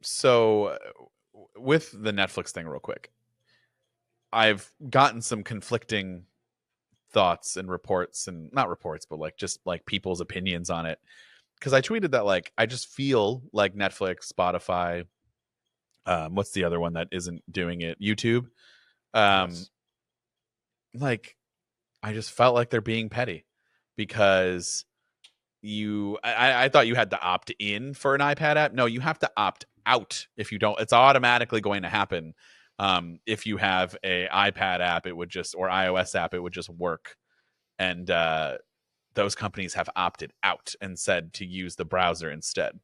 So with the Netflix thing, real quick, I've gotten some conflicting thoughts and reports, and not reports, but like just like people's opinions on it. Because I tweeted that like I just feel like Netflix, Spotify, what's the other one that isn't doing it? YouTube. Um, Yes. like I just felt like they're being petty because I thought you had to opt in for an iPad app. No, you have to opt out if you don't. It's automatically going to happen. If you have a iPad app, it would just, or iOS app, it would just work. And those companies have opted out and said to use the browser instead.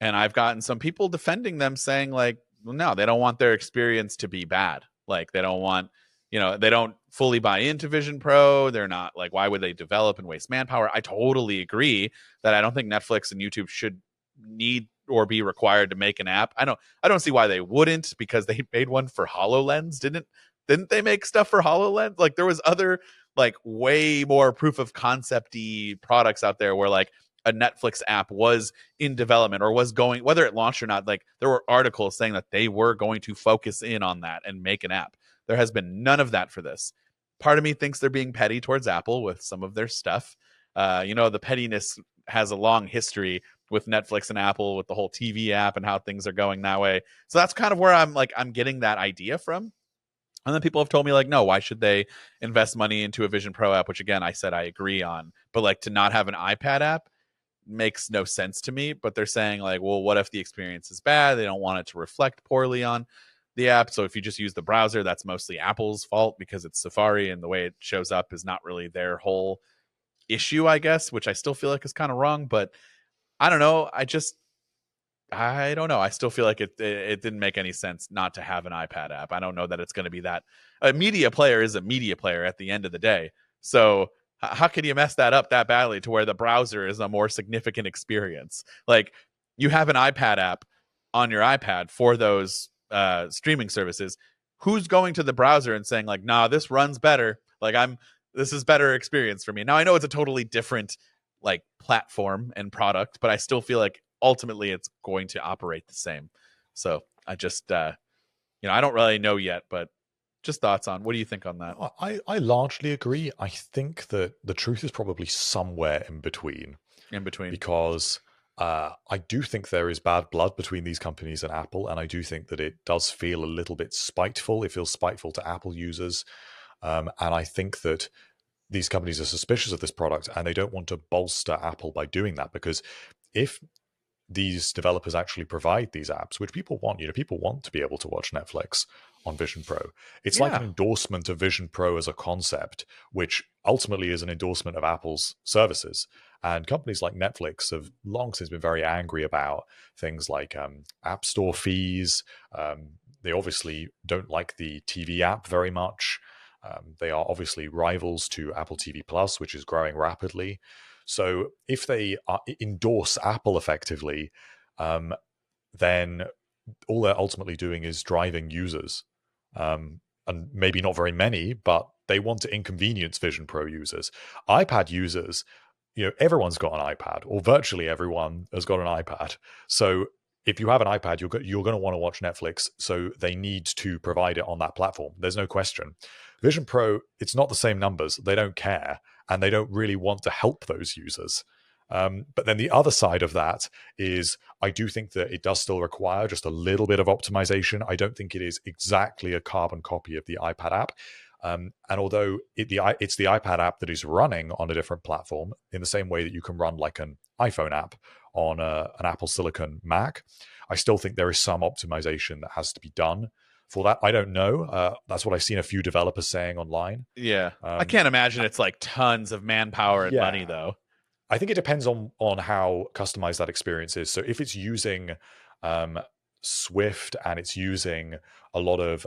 And I've gotten some people defending them, saying like, well, no, they don't want their experience to be bad. Like they don't want, they don't fully buy into Vision Pro. They're not like, why would they develop and waste manpower? I totally agree that I don't think Netflix and YouTube should need or be required to make an app. I don't see why they wouldn't, because they made one for HoloLens. Didn't they make stuff for HoloLens? Like there was other like way more proof of concepty products out there where like a Netflix app was in development or was going, whether it launched or not. Like there were articles saying that they were going to focus in on that and make an app. There has been none of that for this. Part of me thinks they're being petty towards Apple with some of their stuff. The pettiness has a long history with Netflix and Apple with the whole TV app and how things are going that way. So that's kind of where I'm getting that idea from. And then people have told me like, no, why should they invest money into a Vision Pro app? Which again, I said I agree on, but like to not have an iPad app makes no sense to me. But they're saying like, well, what if the experience is bad? They don't want it to reflect poorly on the app. So if you just use the browser, that's mostly Apple's fault because it's Safari and the way it shows up is not really their whole issue, I guess, which I still feel like is kind of wrong. But I don't know. I don't know. I still feel like it didn't make any sense not to have an iPad app. I don't know that it's going to be that. A media player is a media player at the end of the day. So how can you mess that up that badly to where the browser is a more significant experience? Like you have an iPad app on your iPad for those streaming services. Who's going to the browser and saying like, "Nah, this runs better. Like this is better experience for me." Now I know it's a totally different like platform and product, but I still feel like ultimately it's going to operate the same. So I just I don't really know yet, but just thoughts on what do you think on that? I largely agree. I think that the truth is probably somewhere in between, In between. because I do think there is bad blood between these companies and Apple, and I do think that it does feel a little bit spiteful. It feels spiteful to Apple users, and I think that these companies are suspicious of this product, and they don't want to bolster Apple by doing that, because if these developers actually provide these apps, which people want. People want to be able to watch Netflix on Vision Pro. It's like an Yeah. endorsement of Vision Pro as a concept, which ultimately is an endorsement of Apple's services. And companies like Netflix have long since been very angry about things like App Store fees. They obviously don't like the TV app very much. They are obviously rivals to Apple TV Plus, which is growing rapidly. So if they endorse Apple effectively, then all they're ultimately doing is driving users, and maybe not very many, but they want to inconvenience Vision Pro users. iPad users, everyone's got an iPad, or virtually everyone has got an iPad. So if you have an iPad, you're going to want to watch Netflix, so they need to provide it on that platform. There's no question. Vision Pro, it's not the same numbers. They don't care, and they don't really want to help those users. But then the other side of that is I do think that it does still require just a little bit of optimization. I don't think it is exactly a carbon copy of the iPad app. And although it's the iPad app that is running on a different platform, in the same way that you can run like an iPhone app on an Apple Silicon Mac, I still think there is some optimization that has to be done for that. I don't know. That's what I've seen a few developers saying online. Yeah. I Um, can't imagine it's like tons of manpower and money yeah, though. I think it depends on how customized that experience is. So if it's using um, Swift and it's using a lot of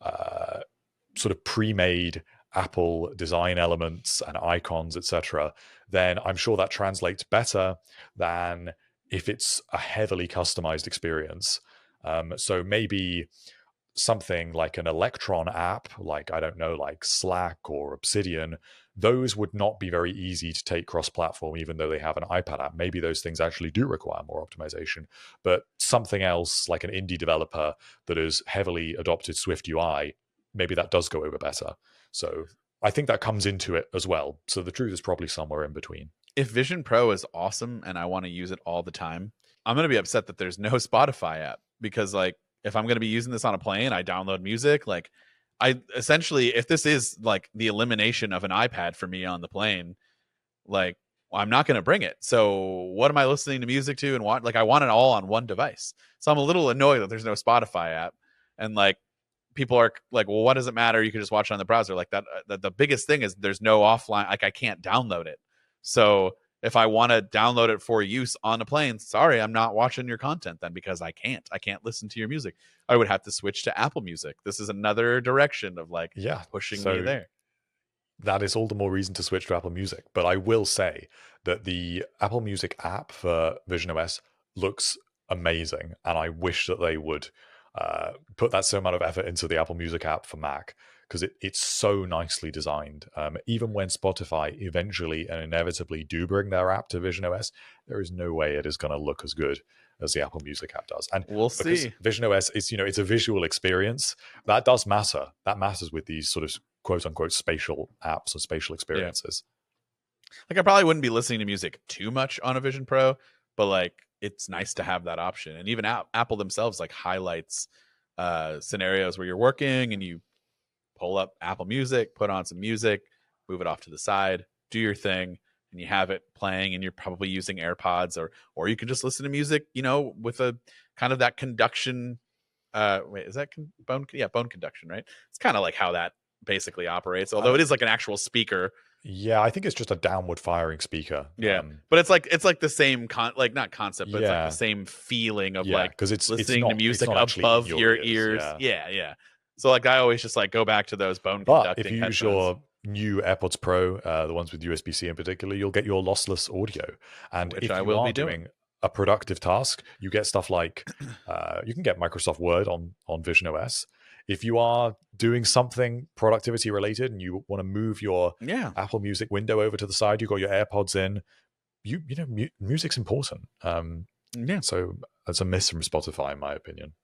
uh, sort of pre-made Apple design elements and icons, etc., then I'm sure that translates better than if it's a heavily customized experience. So maybe something like an Electron app, like I don't know, like Slack or Obsidian, those would not be very easy to take cross-platform, even though they have an iPad app. Maybe those things actually do require more optimization, but something else like an indie developer that has heavily adopted Swift UI, maybe that does go over better. So I think that comes into it as well. So the truth is probably somewhere in between. If Vision Pro is awesome and I want to use it all the time, I'm going to be upset that there's no Spotify app, because like if I'm going to be using this on a plane, I download music. Like I essentially, if this is like the elimination of an iPad for me on the plane, like I'm not going to bring it. So what am I listening to music to and what? Like I want it all on one device. So I'm a little annoyed that there's no Spotify app. And like people are like, well, what does it matter? You can just watch it on the browser. Like that the biggest thing is there's no offline. Like I can't download it. So if I want to download it for use on a plane, sorry, I'm not watching your content then, because I can't listen to your music. I would have to switch to Apple Music. This is another direction of like pushing me there. That is all the more reason to switch to Apple Music. But I will say that the Apple Music app for Vision OS looks amazing, and I wish that they would put that same amount of effort into the Apple Music app for Mac, because it's so nicely designed. Even when Spotify eventually and inevitably do bring their app to Vision OS, there is no way it is going to look as good as the Apple Music app does. And we'll see. Vision OS is, it's a visual experience. That does matter. That matters with these sort of quote unquote spatial apps or spatial experiences. Yeah. Like I probably wouldn't be listening to music too much on a Vision Pro, but like it's nice to have that option. And even Apple themselves like highlights scenarios where you're working and you pull up Apple Music, put on some music, move it off to the side, do your thing, and you have it playing, and you're probably using AirPods, or you can just listen to music, with a kind of that conduction. Is that bone conduction, right? It's kind of like how that basically operates, although it is like an actual speaker. Yeah, I think it's just a downward firing speaker. Yeah, but it's like the same not concept, but it's like the same feeling of like because it's listening to music above your ears. Yeah. So like I always just like go back to those bone conducting. But if you use your new AirPods Pro, the ones with USB-C in particular, you'll get your lossless audio. And which if I you will are be doing a productive task, you get stuff like you can get Microsoft Word on Vision OS. If you are doing something productivity related and you want to move your Apple Music window over to the side, you've got your AirPods in, music's important. So that's a miss from Spotify, in my opinion.